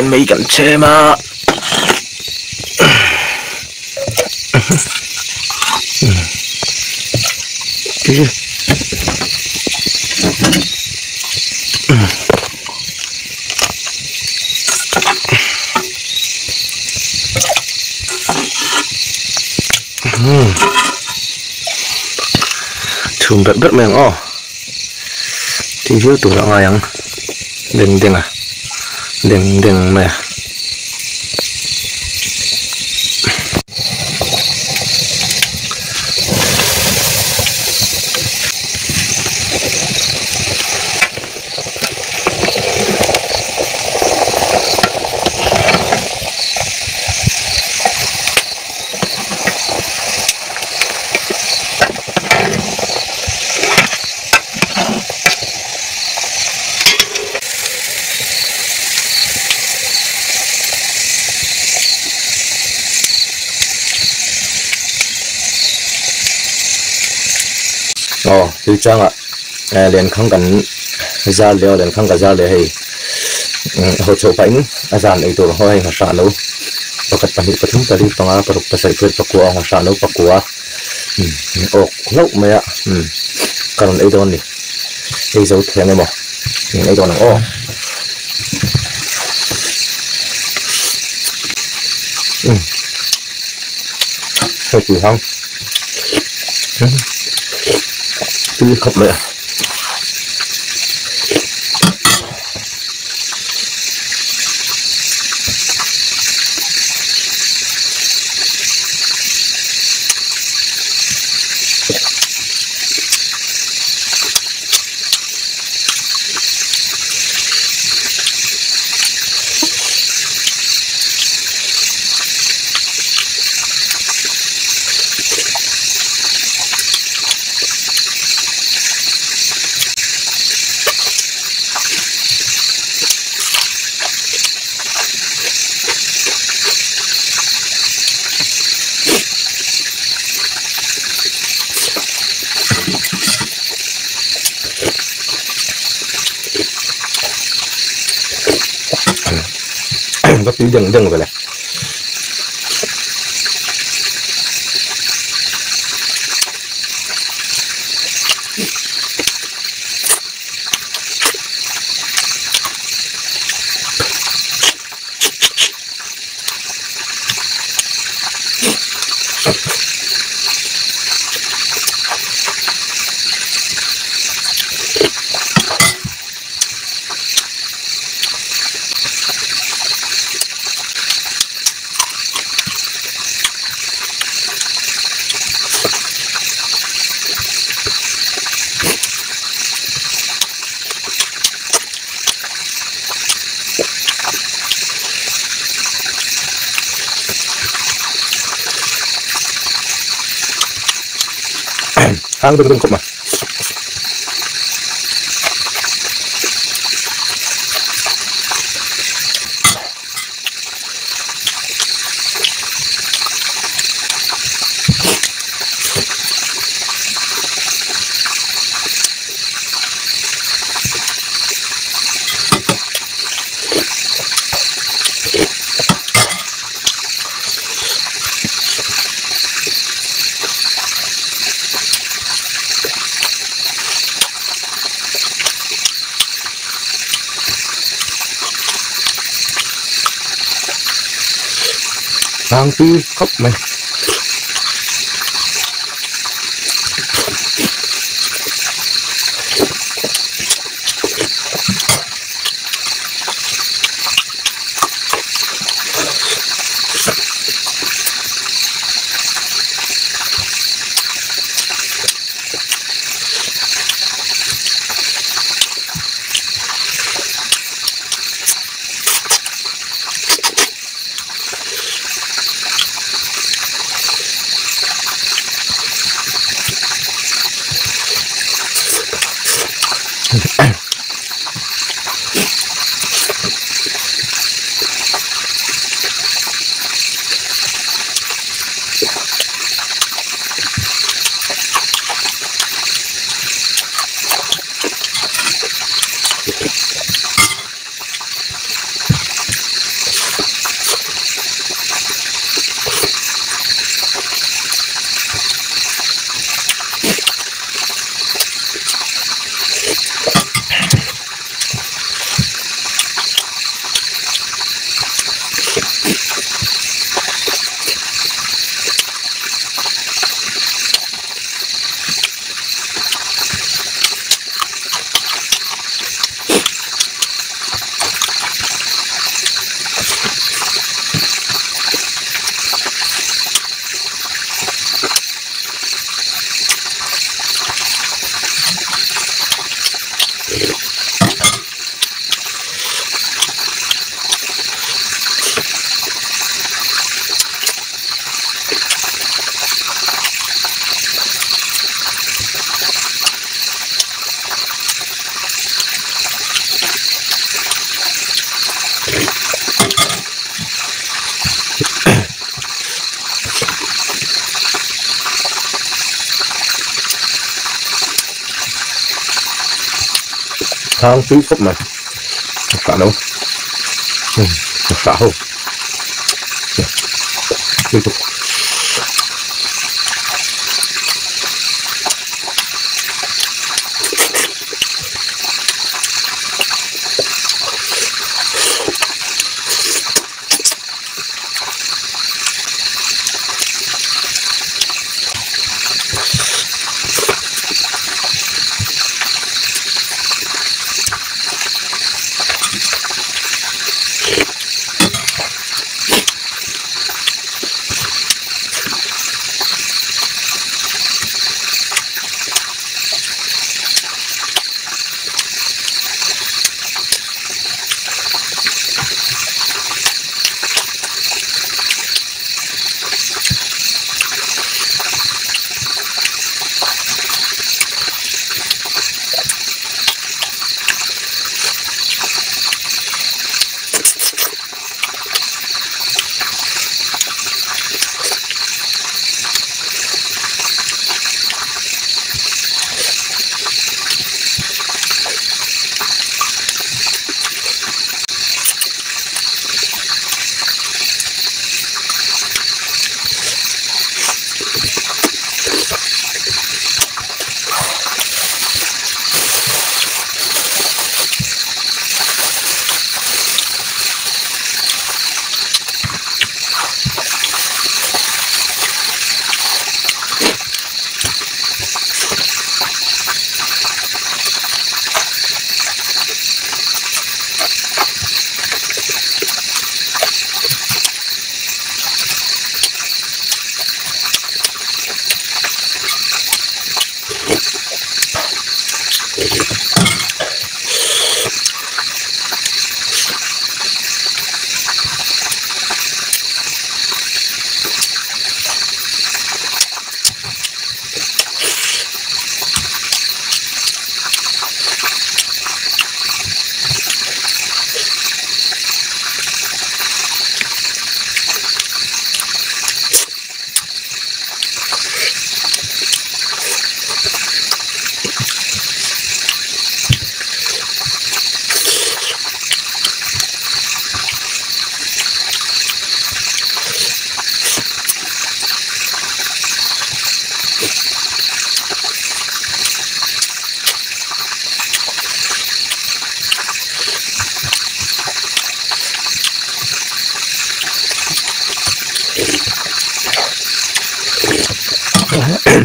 mấy cảnh xe mà chùm bẹp bẹp mèng o thì thiếu tủ là ai ăn đừng đừng à đừng đừng mẹ thì chăng ạ liền không cần ra liệu liền không cần ra liệu hay hỗ trợ bánh dàn ấy tổ hơi mà sạn nấu và các bạn có chúng ta đi bằng áo và sai phết và qua mà sạn nấu và qua lâu mấy ạ còn ấy đó này ấy dấu thèm em mà ấy đó là hơi chịu không cứ khóc mẹ có tí đừng đừng vậy này hang đừng khúc mà hang tí khóc mày thang tí khóc mà cả đâu cả không tiếp tục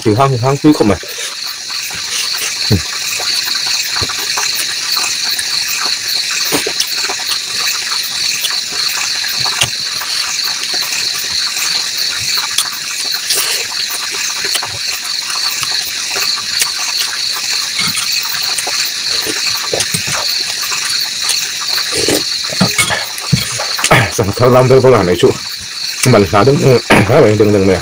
từ hang tí không mà sao thao làm được vào này chú mình khá đứng khá vậy đừng nè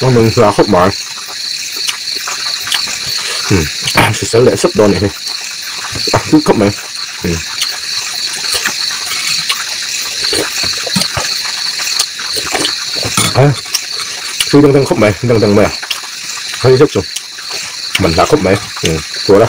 con mình là khóc mà sẽ lẽ sắp đòn này cứ khóc mà khi đang khóc mày đang mày hơi dốc rồi mình là khúc mấy của đó